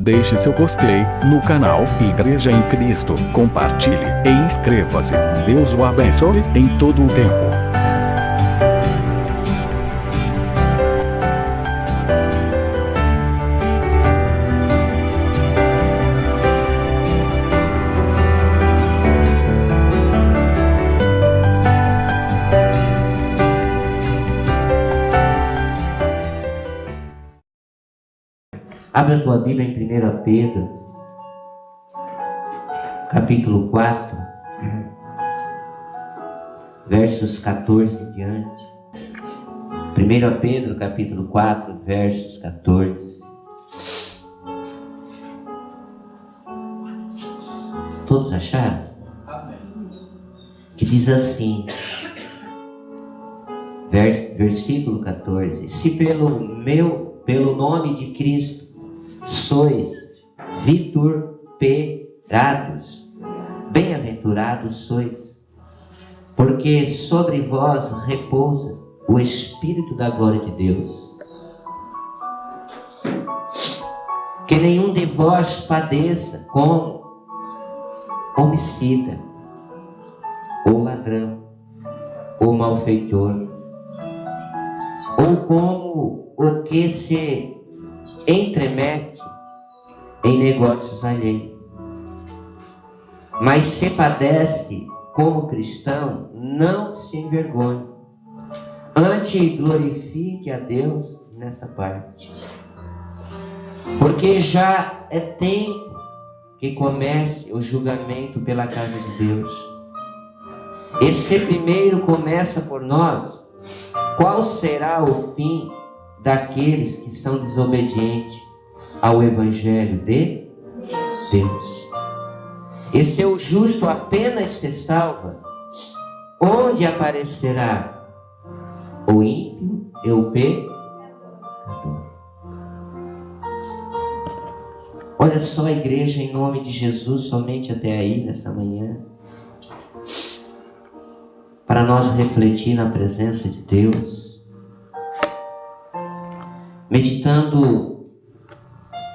Deixe seu gostei no canal Igreja em Cristo, compartilhe e inscreva-se. Deus o abençoe em todo o tempo. Abra a tua Bíblia em 1 Pedro, capítulo 4, versos 14 em diante. 1 Pedro, capítulo 4, versos 14. Todos acharam? Que diz assim, versículo 14: Se pelo nome de Cristo sois vituperados, bem-aventurados sois, porque sobre vós repousa o Espírito da glória de Deus. Que nenhum de vós padeça como homicida, ou ladrão, ou malfeitor, ou como o que se entremete em negócios alheios. Mas se padece como cristão, não se envergonhe, antes glorifique a Deus nessa parte, porque já é tempo que comece o julgamento pela casa de Deus. E se primeiro começa por nós, qual será o fim daqueles que são desobedientes ao Evangelho de Deus? E se o justo apenas se salva, onde aparecerá o ímpio e o pecador? Olha só a igreja, em nome de Jesus, somente até aí, nessa manhã, para nós refletir na presença de Deus, meditando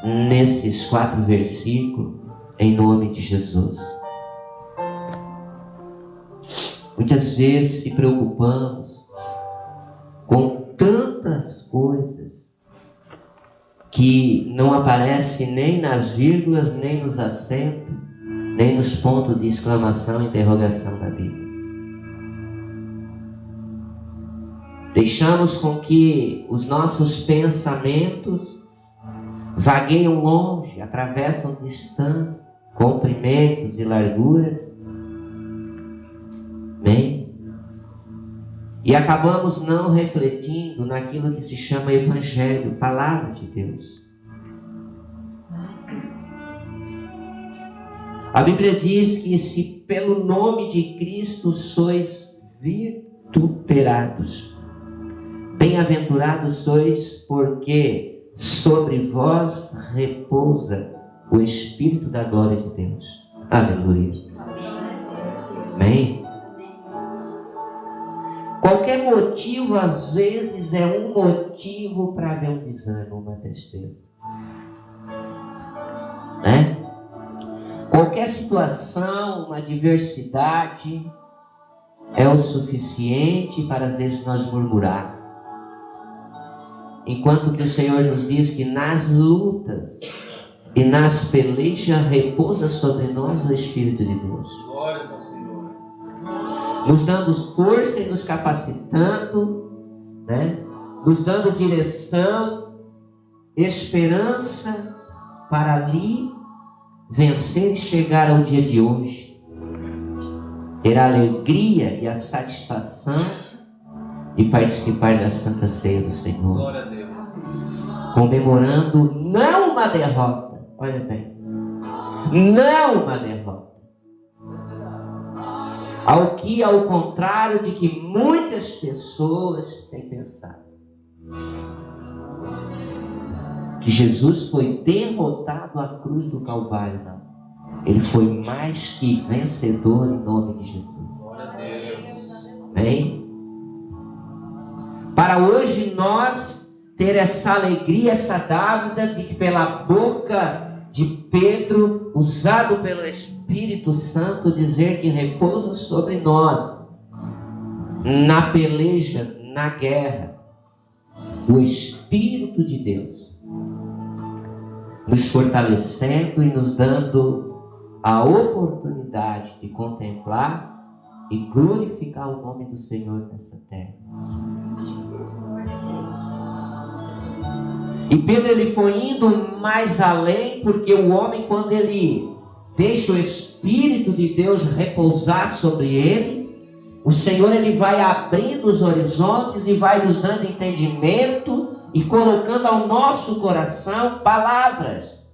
nesses 4 versículos, em nome de Jesus. Muitas vezes se preocupamos com tantas coisas que não aparecem nem nas vírgulas, nem nos acentos, nem nos pontos de exclamação e interrogação da Bíblia. Deixamos com que os nossos pensamentos vagueiam longe, atravessam distâncias, comprimentos e larguras. Amém? E acabamos não refletindo naquilo que se chama Evangelho, Palavra de Deus. A Bíblia diz que se pelo nome de Cristo sois vituperados, bem-aventurados sois, porque sobre vós repousa o Espírito da glória de Deus. Aleluia. Amém? Qualquer motivo, às vezes, é um motivo para haver um desânimo, uma tristeza. Né? Qualquer situação, uma adversidade, é o suficiente para, às vezes, nós murmurar. Enquanto que o Senhor nos diz que nas lutas e nas pelejas repousa sobre nós o Espírito de Deus. Glórias ao Senhor. Nos dando força e nos capacitando, né? Nos dando direção, esperança para ali vencer e chegar ao dia de hoje. Ter a alegria e a satisfação de participar da Santa Ceia do Senhor. Glória a Deus. Comemorando não uma derrota, olha bem, não uma derrota, ao contrário de que muitas pessoas têm pensado, que Jesus foi derrotado à cruz do Calvário. Não, ele foi mais que vencedor em nome de Jesus. Glória a Deus. Amém? Para hoje nós ter essa alegria, essa dávida de que pela boca de Pedro, usado pelo Espírito Santo, dizer que repousa sobre nós, na peleja, na guerra, o Espírito de Deus, nos fortalecendo e nos dando a oportunidade de contemplar e glorificar o nome do Senhor nessa terra. E Pedro, ele foi indo mais além, porque o homem, quando ele deixa o Espírito de Deus repousar sobre ele, o Senhor, ele vai abrindo os horizontes e vai nos dando entendimento e colocando ao nosso coração palavras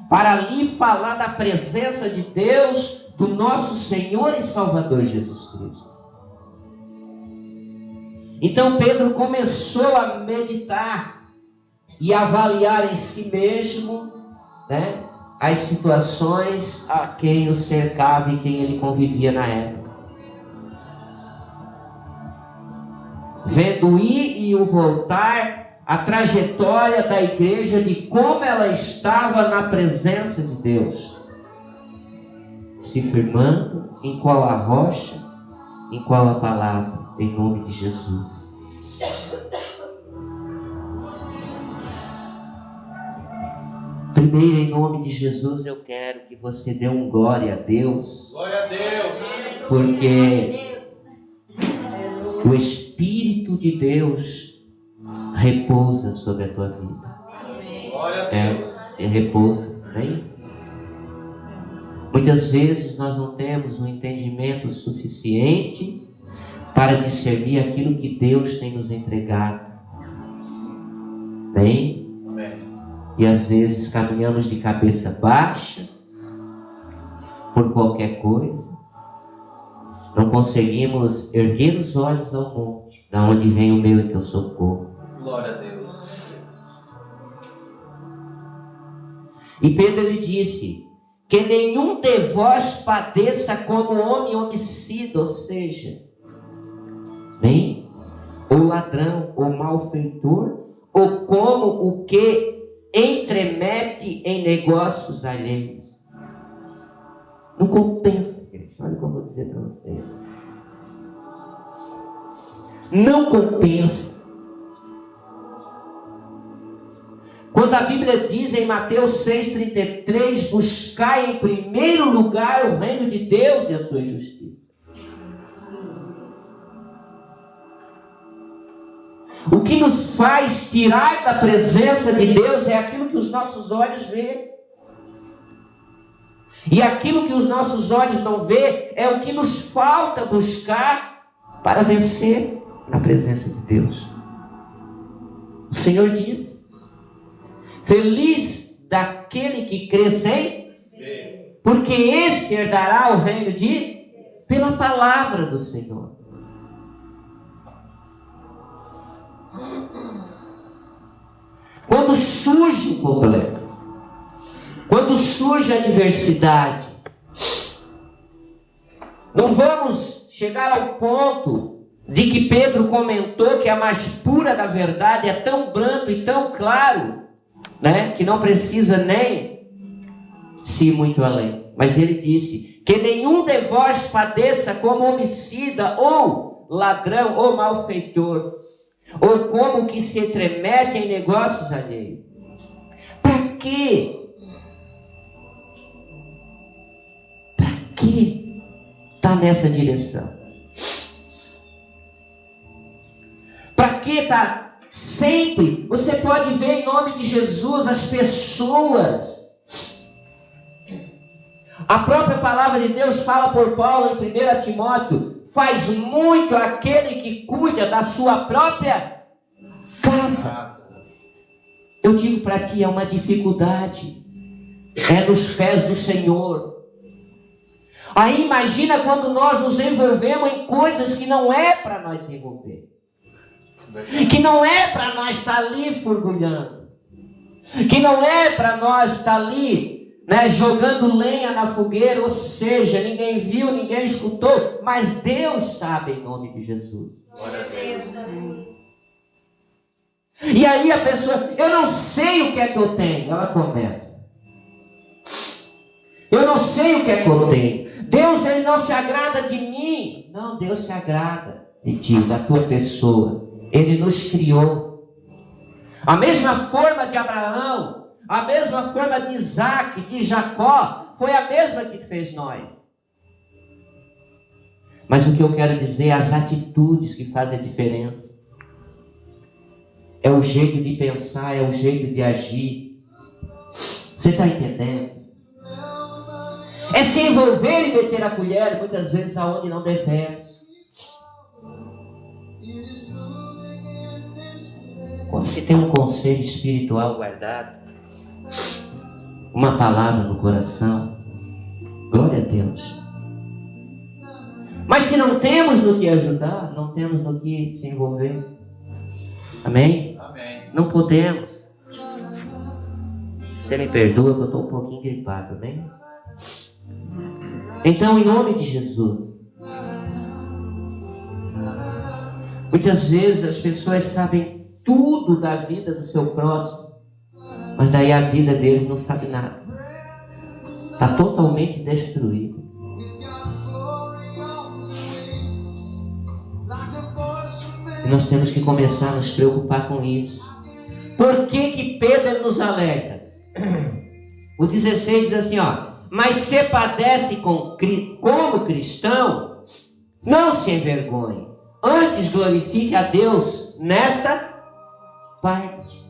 para ali falar da presença de Deus, do nosso Senhor e Salvador Jesus Cristo. Então Pedro começou a meditar e avaliar em si mesmo, né, as situações a quem o cercava e quem ele convivia na época. Vendo o ir e o voltar, a trajetória da igreja, de como ela estava na presença de Deus, se firmando em qual a rocha, em qual a palavra, em nome de Jesus. Primeiro, em nome de Jesus, eu quero que você dê um glória a Deus. Glória a Deus. Porque o Espírito de Deus repousa sobre a tua vida. Glória a Deus. Repousa, né? Muitas vezes nós não temos um entendimento suficiente para discernir aquilo que Deus tem nos entregado. Bem? E às vezes caminhamos de cabeça baixa por qualquer coisa. Não conseguimos erguer os olhos ao monte, da onde vem o meu e teu socorro. Glória a Deus. E Pedro, ele disse que nenhum de vós padeça como homem homicida, ou seja, bem, ou ladrão, ou malfeitor, ou como o que entremete em negócios alheios. Não compensa, gente. Olha o que eu vou dizer para vocês. Não compensa. Quando a Bíblia diz em Mateus 6,33, buscai em primeiro lugar o reino de Deus e a sua justiça. O que nos faz tirar da presença de Deus é aquilo que os nossos olhos veem. E aquilo que os nossos olhos não veem é o que nos falta buscar para vencer na presença de Deus. O Senhor diz: feliz daquele que cresce em, porque esse herdará o reino de, pela palavra do Senhor. Quando surge o problema, quando surge a adversidade, não vamos chegar ao ponto de que Pedro comentou que a mais pura da verdade é tão brando e tão claro, né, que não precisa nem se ir muito além. Mas ele disse que nenhum de vós padeça como homicida, ou ladrão, ou malfeitor, ou como que se entremete em negócios alheios. Para quê? Para que está nessa direção? Para que está sempre? Você pode ver em nome de Jesus as pessoas. A própria palavra de Deus fala por Paulo em 1 Timóteo: faz muito aquele que cuida da sua própria casa. Eu digo para ti, é uma dificuldade. É nos pés do Senhor. Aí imagina quando nós nos envolvemos em coisas que não é para nós envolver. Que não é para nós estar ali furgulhando. Que não é para nós estar ali, né, jogando lenha na fogueira, ou seja, ninguém viu, ninguém escutou, mas Deus sabe, em nome de Jesus. E aí a pessoa, eu não sei o que é que eu tenho. Ela começa. Eu não sei o que é que eu tenho. Deus, ele não se agrada de mim. Não, Deus se agrada de ti, da tua pessoa. Ele nos criou. A mesma forma de Abraão, a mesma forma de Isaac, de Jacó, foi a mesma que fez nós. Mas o que eu quero dizer é as atitudes que fazem a diferença. É o jeito de pensar, é o jeito de agir. Você está entendendo? É se envolver e meter a colher, muitas vezes aonde não devemos. Quando se tem um conselho espiritual guardado, uma palavra no coração, glória a Deus. Mas se não temos no que ajudar, não temos no que se envolver. Amém? Amém. Não podemos. Você me perdoa que eu estou um pouquinho gripado, amém? Então, em nome de Jesus. Muitas vezes as pessoas sabem tudo da vida do seu próximo, mas daí a vida deles não sabe nada. Está totalmente destruída. E nós temos que começar a nos preocupar com isso. Por que Pedro nos alerta? O 16 diz assim, ó: mas se padece como cristão, não se envergonhe, antes glorifique a Deus nesta parte.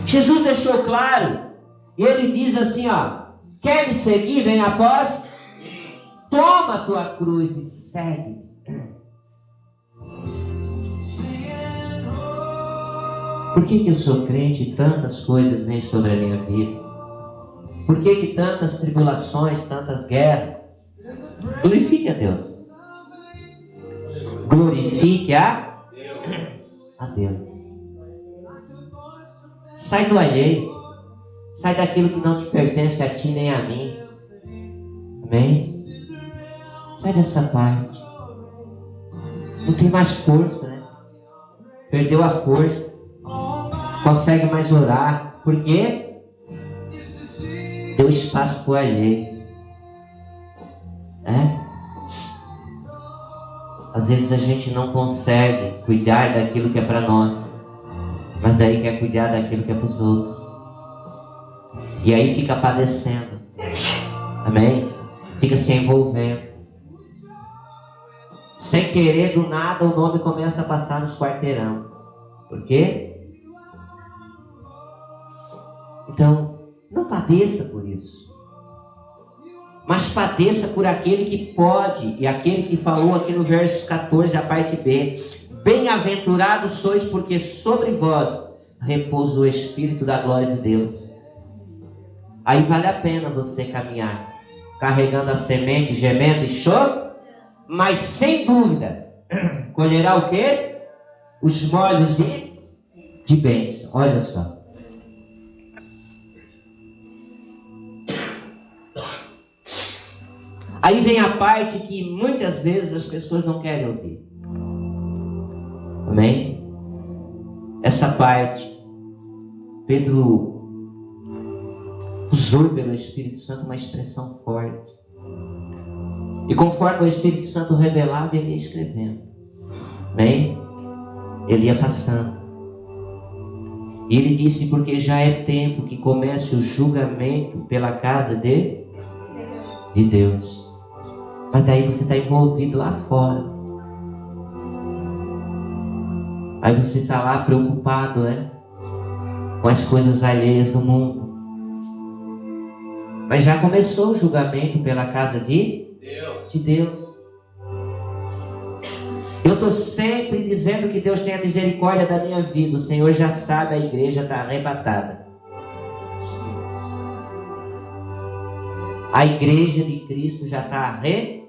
Jesus deixou claro, e ele diz assim, ó: quer me seguir, vem após, toma a tua cruz e segue. Por que eu sou crente e tantas coisas vêm sobre a minha vida? Por que tantas tribulações, tantas guerras? Glorifique a Deus. Glorifique a Deus. Sai do alheio. Sai daquilo que não te pertence a ti nem a mim. Amém? Sai dessa parte. Não tem mais força, né? Perdeu a força. Consegue mais orar. Por quê? Deu espaço para o alheio. Às vezes a gente não consegue cuidar daquilo que é para nós, mas daí quer cuidar daquilo que é para os outros. E aí fica padecendo. Amém? Fica se envolvendo. Sem querer, do nada, o nome começa a passar nos quarteirão. Por quê? Então, não padeça por isso, mas padeça por aquele que pode, e aquele que falou aqui no verso 14, a parte B: bem-aventurados sois, porque sobre vós repousa o Espírito da glória de Deus. Aí vale a pena você caminhar, carregando a semente, gemendo e choro, mas sem dúvida, colherá o quê? Os molhos de bênção. Olha só. Aí vem a parte que muitas vezes as pessoas não querem ouvir. Amém? Essa parte, Pedro usou pelo Espírito Santo uma expressão forte. E conforme o Espírito Santo revelava, ele ia escrevendo. Amém? Ele ia passando. E ele disse: porque já é tempo que comece o julgamento pela casa de Deus. Mas daí você está envolvido lá fora. Aí você está lá preocupado, né? Com as coisas alheias do mundo. Mas já começou o julgamento pela casa de Deus. Eu estou sempre dizendo que Deus tem a misericórdia da minha vida. O Senhor já sabe, a igreja está arrebatada. A igreja de Cristo já está arrebatada.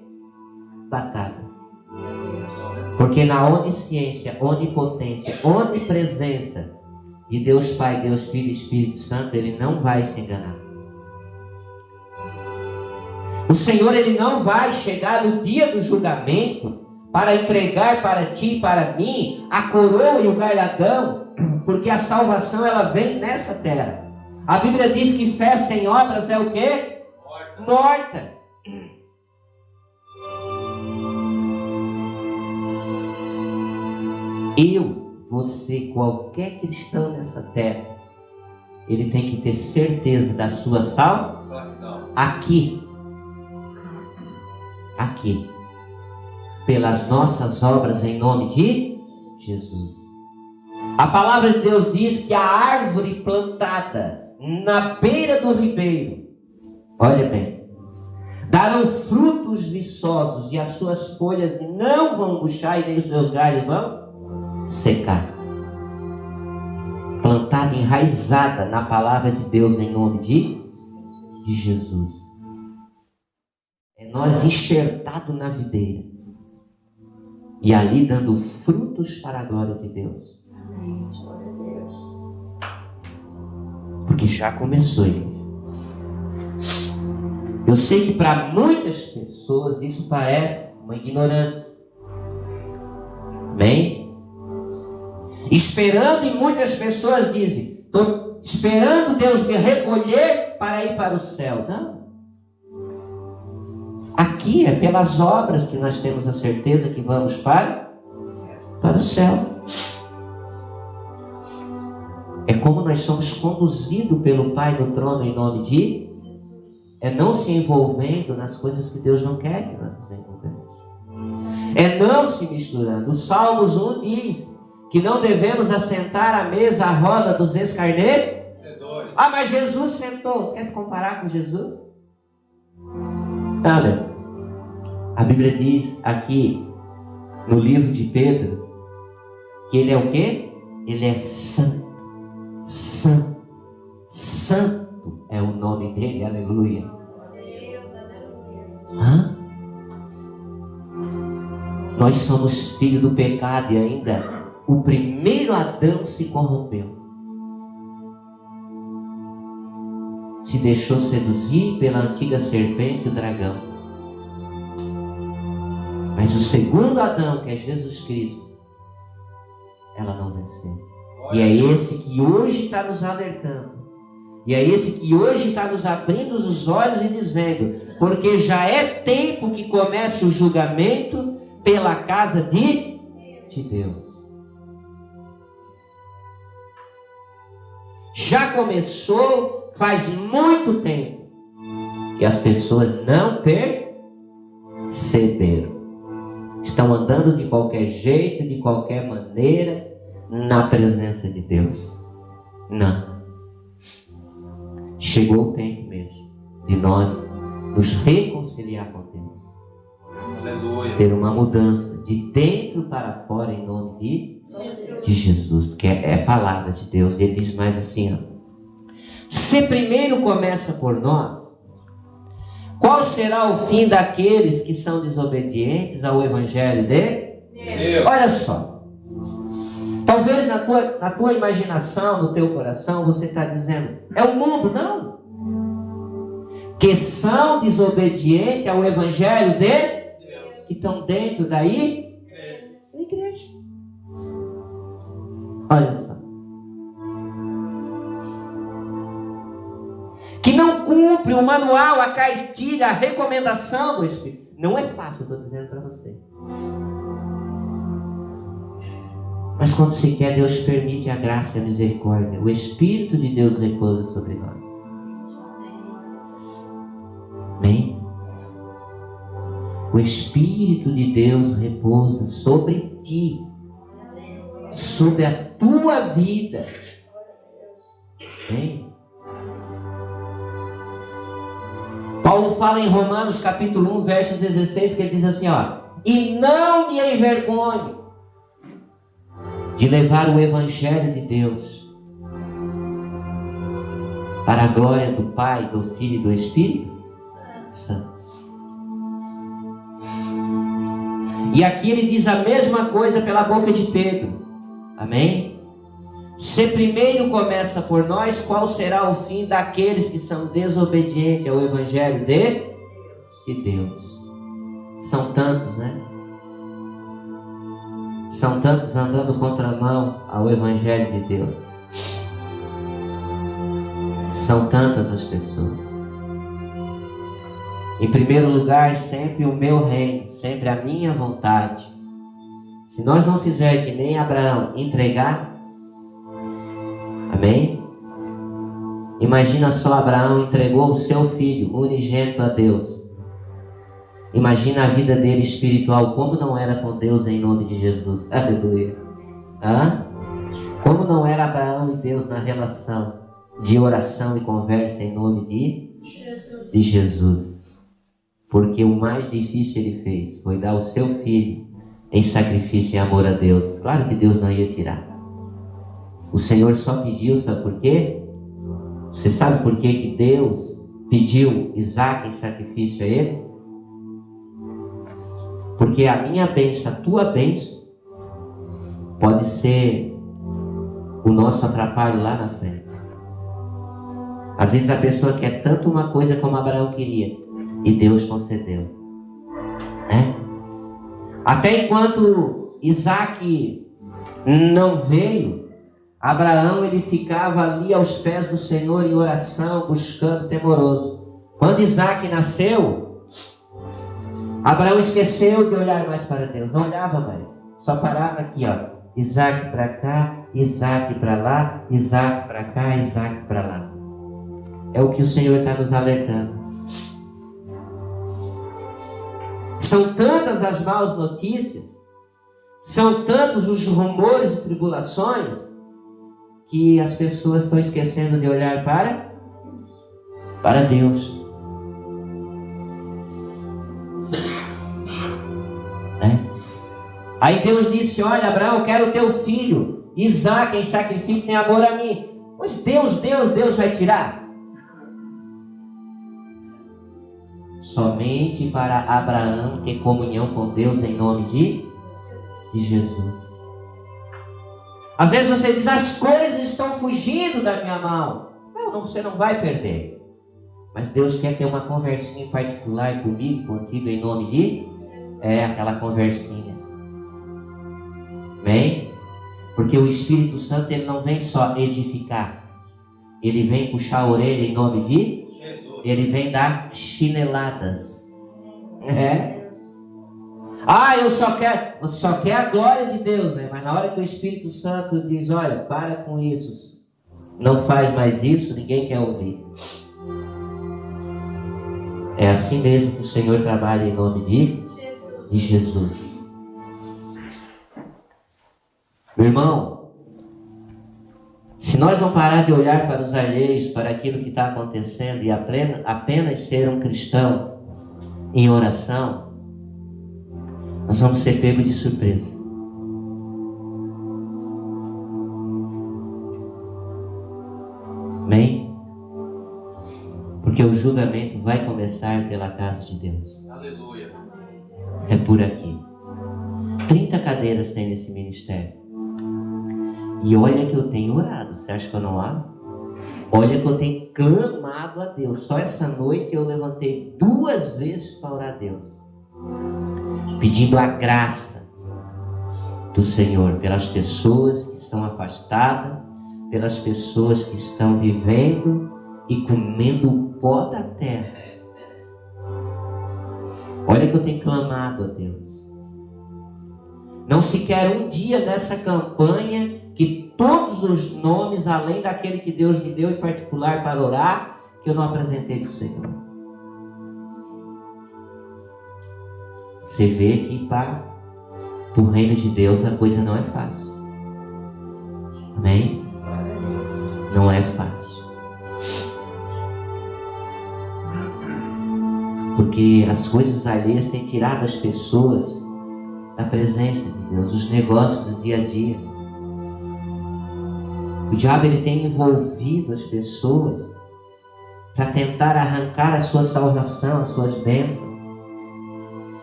Porque na onisciência, onipotência, onipresença de Deus Pai, Deus Filho e Espírito Santo, Ele não vai se enganar. O Senhor, Ele não vai chegar no dia do julgamento para entregar para ti e para mim a coroa e o galardão Porque a salvação ela vem nessa terra. A Bíblia diz que fé sem obras é o quê? Morta. Eu, você, qualquer cristão nessa terra, ele tem que ter certeza da sua salvação. Aqui. Pelas nossas obras em nome de Jesus. A palavra de Deus diz que a árvore plantada na beira do ribeiro, olha bem, darão frutos viçosos e as suas folhas não vão murchar e nem os seus galhos vão secar. Plantada, enraizada na palavra de Deus em nome de Jesus. É nós enxertados na videira e ali dando frutos para a glória de Deus. Porque já começou. Eu sei que para muitas pessoas isso parece uma ignorância. Amém? Esperando, e muitas pessoas dizem: estou esperando Deus me recolher para ir para o céu. Não. Aqui é pelas obras que nós temos a certeza que vamos para o céu. É como nós somos conduzidos pelo Pai do trono em nome de... É não se envolvendo nas coisas que Deus não quer que nós nos envolvemos. É não se misturando. O Salmos 1 diz que não devemos assentar à mesa à roda dos escarnecedores. Ah, mas Jesus sentou. Você quer se comparar com Jesus? Olha, a Bíblia diz aqui no livro de Pedro que ele é o quê? Ele é santo. Santo. Santo é o nome dele, aleluia. Nós somos filhos do pecado e ainda o primeiro Adão se corrompeu. Se deixou seduzir pela antiga serpente, o dragão. Mas o segundo Adão, que é Jesus Cristo, ela não venceu. E é esse que hoje está nos alertando. E é esse que hoje está nos abrindo os olhos e dizendo: porque já é tempo que comece o julgamento pela casa de Deus. Já começou faz muito tempo. E as pessoas não perceberam. Estão andando de qualquer jeito, de qualquer maneira, na presença de Deus. Não. Chegou o tempo mesmo de nós nos reconciliar com Deus. Aleluia. Ter uma mudança de dentro para fora em nome de Jesus. Porque é a palavra de Deus. E ele diz mais assim, ó: se primeiro começa por nós, qual será o fim daqueles que são desobedientes ao Evangelho de Deus? Olha só. Talvez na tua imaginação, no teu coração, você está dizendo: é o mundo. Não. Que são desobedientes ao Evangelho de Deus. Que estão dentro da igreja. Olha só. Que não cumpre o manual, a cartilha, a recomendação do Espírito. Não é fácil, estou dizendo para você. Mas quando se quer, Deus permite a graça e a misericórdia. O Espírito de Deus repousa sobre nós. Amém? O Espírito de Deus repousa sobre ti. Sobre a tua vida. Amém? Paulo fala em Romanos capítulo 1, verso 16, que ele diz assim, ó: e não me envergonhe de levar o Evangelho de Deus para a glória do Pai, do Filho e do Espírito Santo. E aqui ele diz a mesma coisa pela boca de Pedro. Amém? Se primeiro começa por nós, qual será o fim daqueles que são desobedientes ao Evangelho de Deus? São tantos, né? São tantos andando contramão ao Evangelho de Deus. São tantas as pessoas. Em primeiro lugar, sempre o meu reino, sempre a minha vontade. Se nós não fizermos que nem Abraão, entregar, amém? Imagina só, Abraão entregou o seu filho unigênito a Deus. Imagina a vida dele espiritual, como não era com Deus em nome de Jesus. Aleluia. Como não era Abraão e Deus na relação de oração e conversa em nome de Jesus. Porque o mais difícil ele fez foi dar o seu filho em sacrifício e amor a Deus. Claro que Deus não ia tirar. O Senhor só pediu, sabe por quê? Você sabe por quê que Deus pediu Isaac em sacrifício a ele? Porque a minha bênção, a tua bênção, pode ser o nosso atrapalho lá na frente. Às vezes a pessoa quer tanto uma coisa como Abraão queria, e Deus concedeu. Até enquanto Isaac não veio, Abraão ele ficava ali aos pés do Senhor em oração, buscando temoroso. Quando Isaac nasceu, Abraão esqueceu de olhar mais para Deus, não olhava mais, só parava aqui, ó, Isaac para cá, Isaac para lá, Isaac para cá, Isaac para lá. É o que o Senhor está nos alertando. São tantas as más notícias, são tantos os rumores e tribulações, que as pessoas estão esquecendo de olhar para Deus. Aí Deus disse: olha, Abraão, eu quero o teu filho Isaac em sacrifício em amor a mim. Pois Deus vai tirar? Somente para Abraão ter comunhão com Deus em nome de Jesus. Às vezes você diz: as coisas estão fugindo da minha mão. Não, você não vai perder. Mas Deus quer ter uma conversinha em particular comigo, contigo, em nome de... aquela conversinha. Amém? Porque o Espírito Santo ele não vem só edificar. Ele vem puxar a orelha em nome de... Ele vem dar chineladas. Você só quer a glória de Deus, né? Mas na hora que o Espírito Santo diz: olha, para com isso, não faz mais isso, ninguém quer ouvir. É assim mesmo que o Senhor trabalha em nome de Jesus. Meu irmão, se nós não parar de olhar para os alheios, para aquilo que está acontecendo e apenas ser um cristão em oração, nós vamos ser pegos de surpresa. Amém? Porque o julgamento vai começar pela casa de Deus. Aleluia. É por aqui. 30 cadeiras tem nesse ministério. E olha que eu tenho orado. Você acha que eu não oro? Olha que eu tenho clamado a Deus. Só essa noite eu levantei 2 vezes para orar a Deus, pedindo a graça do Senhor pelas pessoas que estão afastadas, pelas pessoas que estão vivendo e comendo o pó da terra. Olha que eu tenho clamado a Deus. Não se quer um dia dessa campanha que todos os nomes, além daquele que Deus me deu em particular para orar, que eu não apresentei para o Senhor. Você vê que para o reino de Deus a coisa não é fácil. Amém? Não é fácil. Porque as coisas alheias têm tirado as pessoas da presença de Deus, os negócios do dia a dia. O diabo ele tem envolvido as pessoas para tentar arrancar a sua salvação, as suas bênçãos.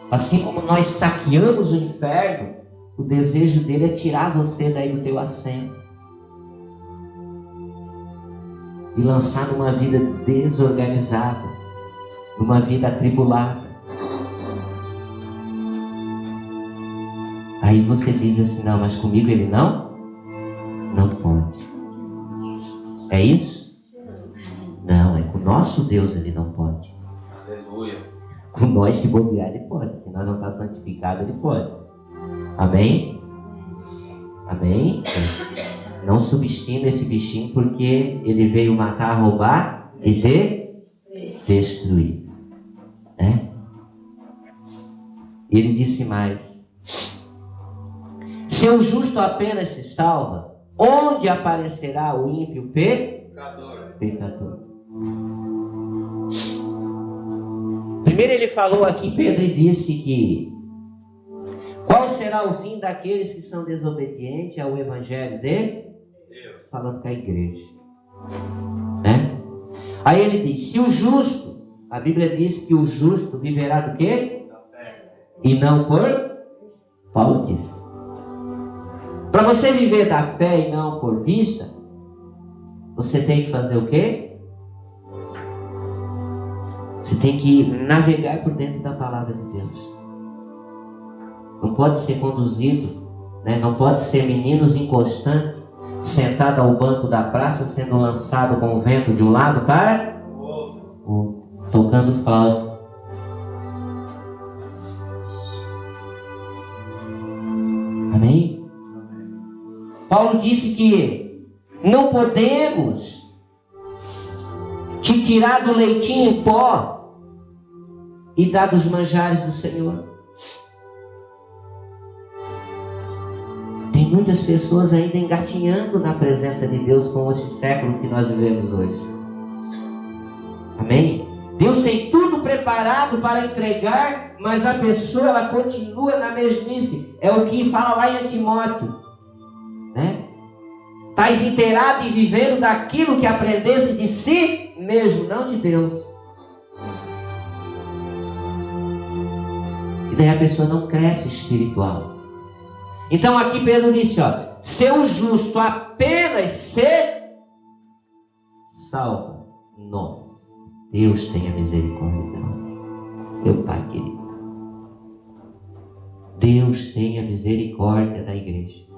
Assim como nós saqueamos o inferno, o desejo dele é tirar você daí do teu assento e lançar numa vida desorganizada, numa vida atribulada. Aí você diz assim, não, mas comigo ele não pode. É isso? Não, é com o nosso Deus ele não pode. Aleluia. Com nós, se bobear, ele pode. Se nós não está santificado, ele pode. Amém? Amém? Não subestima esse bichinho, porque ele veio matar, roubar e destruir. Né? Ele disse mais: se o justo apenas se salva, onde aparecerá o ímpio pecador? Primeiro ele falou aqui, Pedro, e disse que qual será o fim daqueles que são desobedientes ao evangelho de Deus? Falando com a igreja, né? Aí ele diz, se o justo, a Bíblia diz que o justo viverá do quê? Da fé. E não por? Paulo diz, para você viver da fé e não por vista, você tem que fazer o quê? Você tem que navegar por dentro da palavra de Deus. Não pode ser conduzido, né? Não pode ser meninos inconstantes, sentado ao banco da praça, sendo lançado com o vento de um lado para o tocando flauta. Amém? Paulo disse que não podemos te tirar do leitinho em pó e dar dos manjares do Senhor. Tem muitas pessoas ainda engatinhando na presença de Deus com esse século que nós vivemos hoje. Amém? Deus tem tudo preparado para entregar, mas a pessoa ela continua na mesmice. É o que fala lá em Timóteo, né? Estás inteirado e vivendo daquilo que aprendesse de si mesmo, não de Deus. E daí a pessoa não cresce espiritual. Então aqui Pedro disse, ó, se o justo apenas se salva, nós, Deus tenha misericórdia de nós. Meu Pai querido, Deus tenha misericórdia da igreja.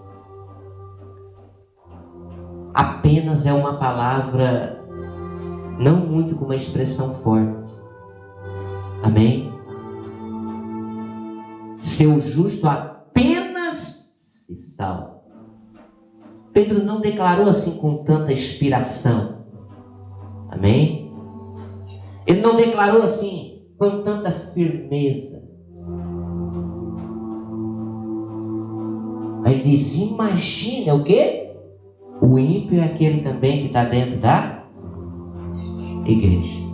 Apenas é uma palavra, não muito com uma expressão forte. Amém? Seu justo apenas se salva. Pedro não declarou assim com tanta inspiração. Amém? Ele não declarou assim com tanta firmeza. Aí diz, imagina o quê? O ímpio é aquele também que está dentro da igreja.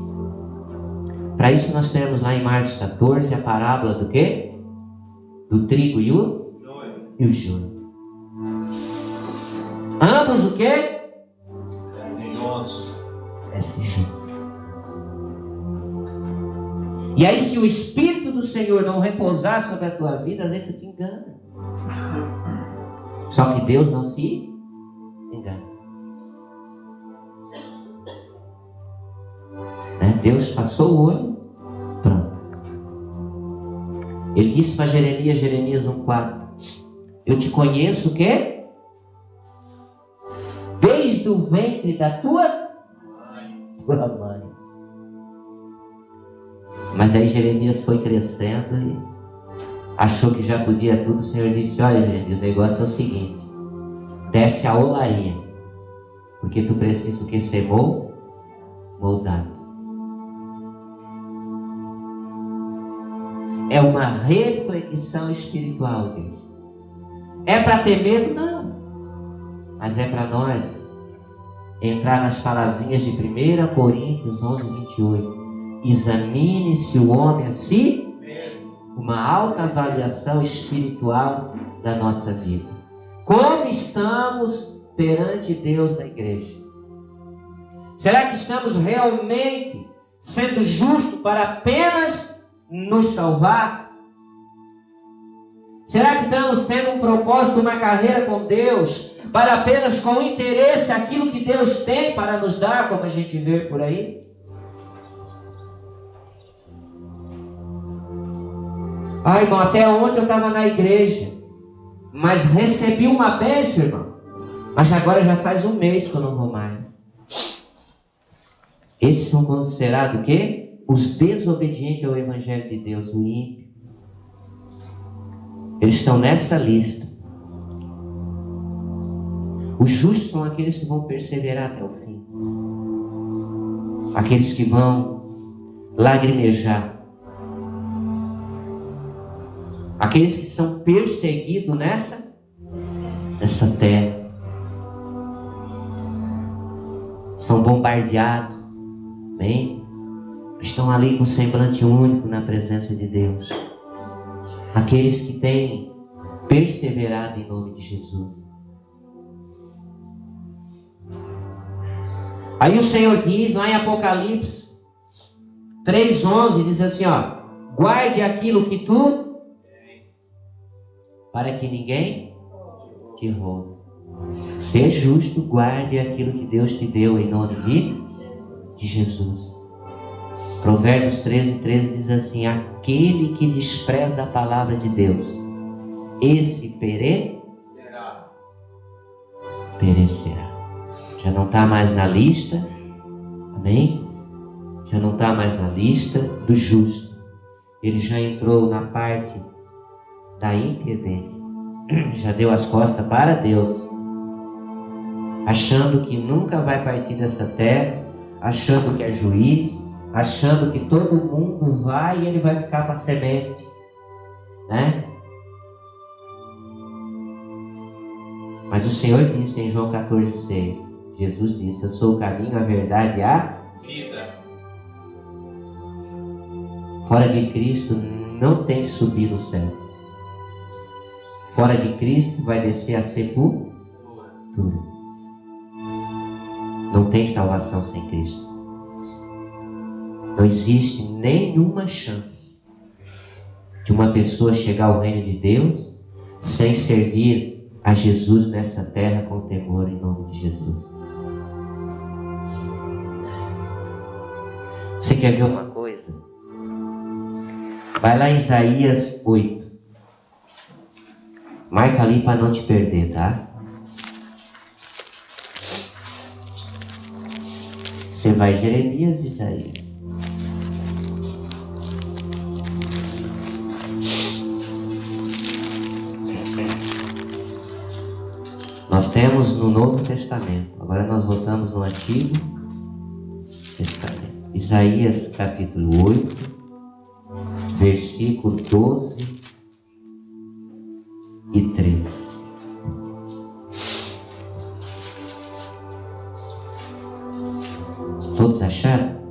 Para isso nós temos lá em Marcos 14 a parábola do quê? Do trigo e o joio. Ambos o quê? Crescem juntos. E aí se o Espírito do Senhor não repousar sobre a tua vida, às vezes tu te engana. Só que Deus não se engana. Né? Deus passou o olho, pronto. Ele disse para Jeremias 1,4: eu te conheço o quê? Desde o ventre da tua mãe. Mas daí Jeremias foi crescendo e achou que já podia tudo. O Senhor disse, olha Jeremias, o negócio é o seguinte, desce a olaria, porque tu precisa o que? Ser moldado. É uma reflexão espiritual, Deus. É para ter medo? Não. Mas é para nós entrar nas palavrinhas de 1 Coríntios 11:28. Examine-se o homem a si mesmo. Uma alta avaliação espiritual da nossa vida. Como estamos perante Deus na igreja? Será que estamos realmente sendo justos para apenas nos salvar? Será que estamos tendo um propósito, uma carreira com Deus, para apenas com interesse aquilo que Deus tem para nos dar, como a gente vê por aí? Ah, irmão, até ontem eu estava na igreja. Mas recebi uma bênção, irmão. Mas agora já faz um mês que eu não vou mais. Esses são considerados o quê? Os desobedientes ao Evangelho de Deus, o ímpio. Eles estão nessa lista. Os justos são aqueles que vão perseverar até o fim. Aqueles que vão lagrimejar. Aqueles que são perseguidos nessa terra. São bombardeados. Amém? Estão ali com semblante único na presença de Deus. Aqueles que têm perseverado em nome de Jesus. Aí o Senhor diz lá em Apocalipse 3:11, diz assim, ó: guarde aquilo que tu, para que ninguém te roube. Ser justo, guarde aquilo que Deus te deu em nome de Jesus. Provérbios 13:13 diz assim: aquele que despreza a palavra de Deus, esse perecerá. Já não está mais na lista, amém? Já não está mais na lista do justo. Ele já entrou na parte da impiedade. Já deu as costas para Deus, achando que nunca vai partir dessa terra, achando que é juiz, achando que todo mundo vai e ele vai ficar para semente, né? Mas o Senhor disse em João 14:6, Jesus disse: eu sou o caminho, a verdade e a vida. Fora de Cristo não tem que subir no céu. Fora de Cristo vai descer a sepultura. Não tem salvação sem Cristo. Não existe nenhuma chance de uma pessoa chegar ao reino de Deus sem servir a Jesus nessa terra com temor em nome de Jesus. Você quer ver uma coisa? Vai lá em Isaías 8. Marca ali para não te perder, tá? Você vai Jeremias e Isaías. Nós temos no Novo Testamento. Agora nós voltamos no Antigo Testamento. Isaías capítulo 8, versículo 12 e 13. Todos acharam?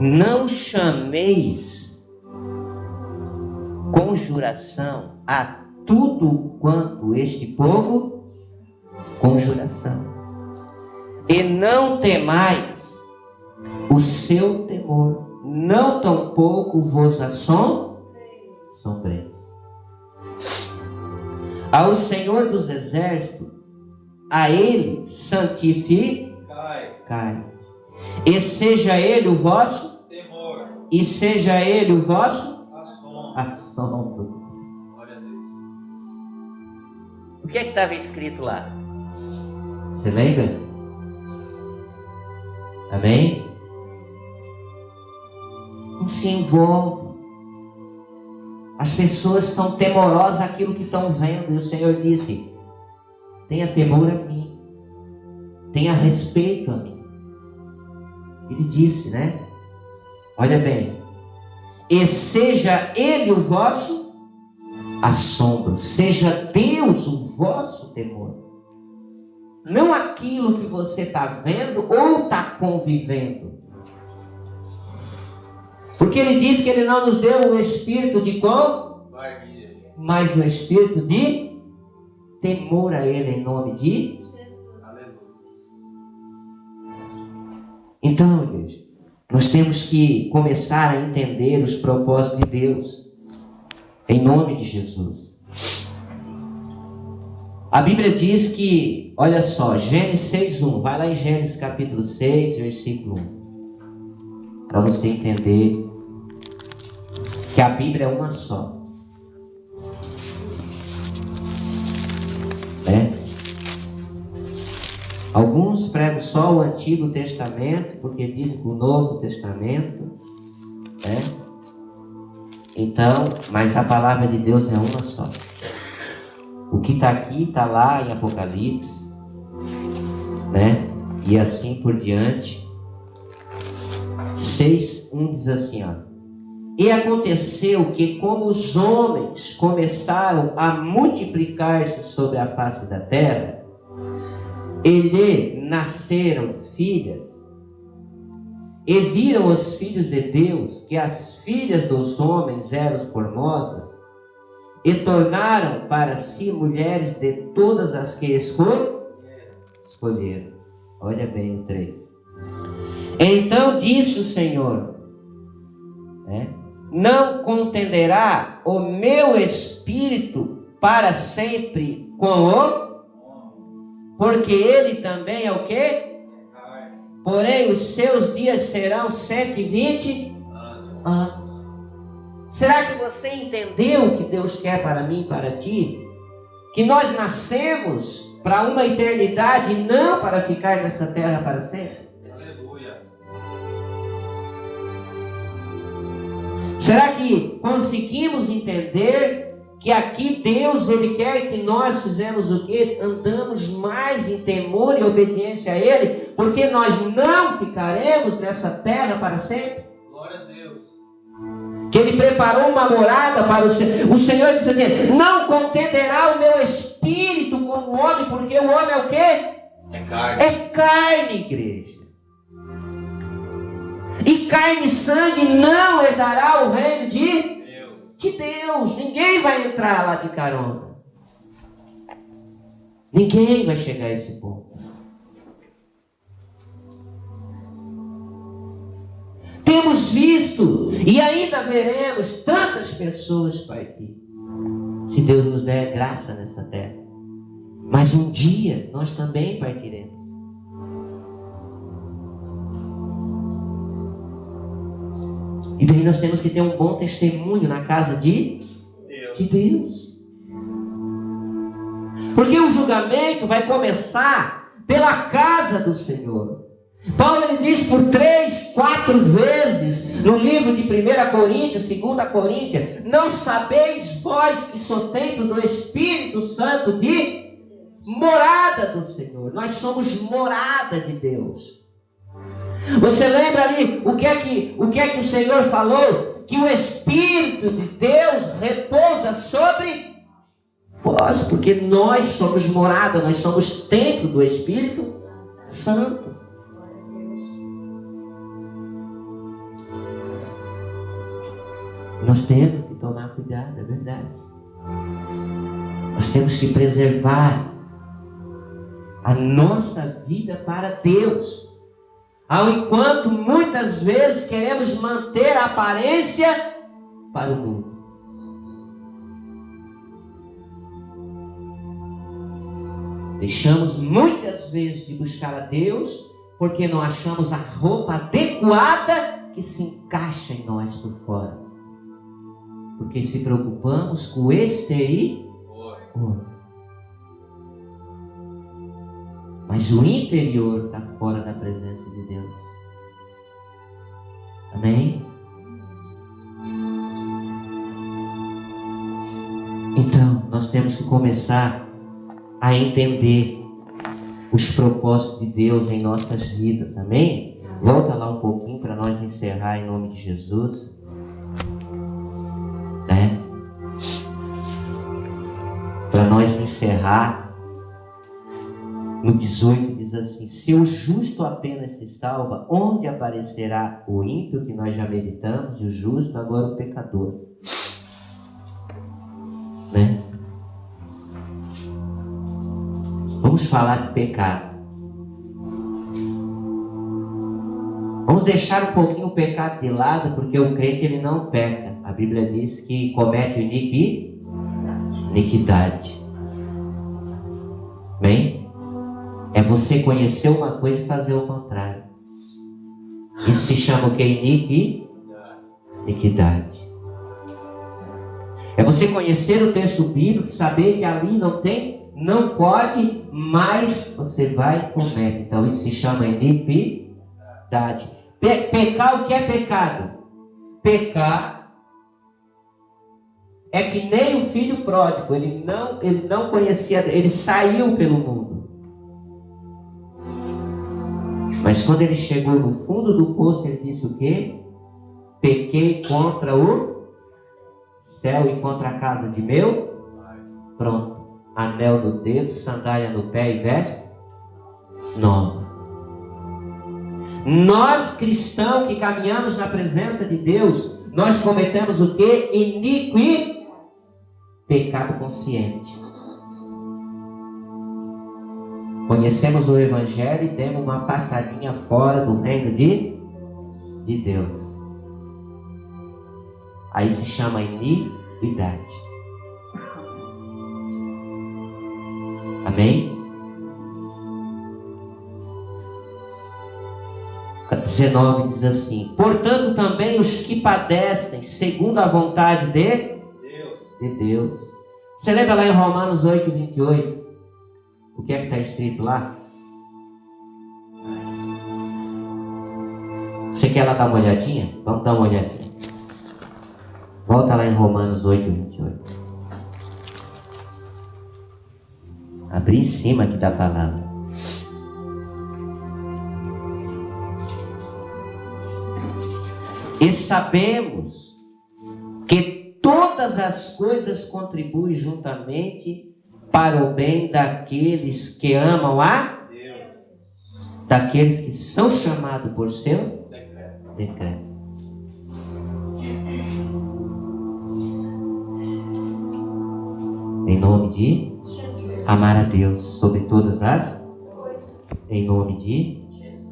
Não chameis conjuração a tudo quanto este povo conjuração, e não temais o seu temor, não tampouco vos assombreis. Ao Senhor dos Exércitos, a Ele santificai, e seja Ele o vosso temor, e seja Ele o vosso assombro. Glória a Deus. O que é que estava escrito lá? Você lembra? Amém? Não se envolve. As pessoas estão temorosas àquilo que estão vendo. E o Senhor disse: tenha temor a mim, tenha respeito a mim. Ele disse, né? Olha bem: e seja Ele o vosso assombro, seja Deus o vosso temor. Não aquilo que você está vendo ou está convivendo. Porque Ele disse que Ele não nos deu o espírito de qual? Mas o espírito de temor a Ele em nome de Jesus. Então, igreja, nós temos que começar a entender os propósitos de Deus em nome de Jesus. A Bíblia diz que, olha só, Gênesis 6:1, vai lá em Gênesis capítulo 6, versículo 1, para você entender que a Bíblia é uma só. Alguns pregam só o Antigo Testamento, porque dizem que o Novo Testamento, então, mas a palavra de Deus é uma só. O que está aqui, está lá em Apocalipse, e assim por diante. 6:1 diz assim, ó: e aconteceu que, como os homens começaram a multiplicar-se sobre a face da terra, e lhe nasceram filhas, e viram os filhos de Deus que as filhas dos homens eram formosas, e tornaram para si mulheres de todas as que escolheram. Olha bem o 3. Então disse o Senhor, não contenderá o meu espírito para sempre com o... Porque ele também é o quê? Porém, os seus dias serão 120 anos. Será que você entendeu o que Deus quer para mim e para ti? Que nós nascemos para uma eternidade e não para ficar nessa terra para sempre? Aleluia. Será que conseguimos entender que aqui Deus, Ele quer que nós fizemos o quê? Andamos mais em temor e obediência a Ele, porque nós não ficaremos nessa terra para sempre. Glória a Deus. Que Ele preparou uma morada para o Senhor. O Senhor diz assim, não contenderá o meu espírito com o homem, porque o homem é o quê? É carne. É carne, igreja. E carne e sangue não herdará o reino de Deus. Ninguém vai entrar lá de carona. Ninguém vai chegar a esse ponto. Temos visto e ainda veremos tantas pessoas partir, se Deus nos der graça nessa terra. Mas um dia nós também partiremos. E daí nós temos que ter um bom testemunho na casa de Deus. Porque o julgamento vai começar pela casa do Senhor. Paulo ele diz por 3, 4 vezes no livro de 1 Coríntios, 2 Coríntios: não sabeis vós que sou templo do Espírito Santo de morada do Senhor. Nós somos morada de Deus. Você lembra ali o que é que o Senhor falou? Que o Espírito de Deus repousa sobre vós, porque nós somos morada, nós somos templo do Espírito Santo. Nós temos que tomar cuidado, é verdade. Nós temos que preservar a nossa vida para Deus. Ao enquanto muitas vezes queremos manter a aparência para o mundo. Deixamos muitas vezes de buscar a Deus porque não achamos a roupa adequada que se encaixa em nós por fora. Porque se preocupamos com o exterior. Mas o interior está fora da presença de Deus. Amém? Então, nós temos que começar a entender os propósitos de Deus em nossas vidas. Amém? Volta lá um pouquinho para nós encerrar em nome de Jesus. Para nós encerrar. No 18 diz assim: se o justo apenas se salva, onde aparecerá o ímpio, que nós já meditamos, e o justo, agora o pecador? Vamos falar de pecado. Vamos deixar um pouquinho o pecado de lado, porque o crente ele não peca. A Bíblia diz que comete iniquidade. Bem, é você conhecer uma coisa e fazer o contrário. Isso se chama o que? Iniquidade. É você conhecer o texto bíblico, saber que ali não pode, mas você vai e comete. Então isso se chama iniquidade. Pecar, o que é pecado? Pecar é que nem o filho pródigo, ele não conhecia, ele saiu pelo mundo. Mas quando ele chegou no fundo do poço, ele disse o quê? Pequei contra o céu e contra a casa de meu. Pronto. Anel no dedo, sandália no pé e veste nova. Nós cristãos que caminhamos na presença de Deus, nós cometemos o quê? Iniquidade. Pecado consciente. Conhecemos o Evangelho e demos uma passadinha fora do reino de Deus. Aí se chama iniquidade. Amém? 19 diz assim: portanto também os que padecem segundo a vontade de Deus. Você lembra lá em Romanos 8, 28? O que é que está escrito lá? Você quer lá dar uma olhadinha? Vamos dar uma olhadinha. Volta lá em Romanos 8, 28. Abri em cima aqui da palavra. E sabemos que todas as coisas contribuem juntamente para o bem daqueles que amam a Deus, daqueles que são chamados por seu decreto. Em nome de Jesus. Amar a Deus sobre todas as coisas. Em nome de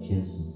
Jesus.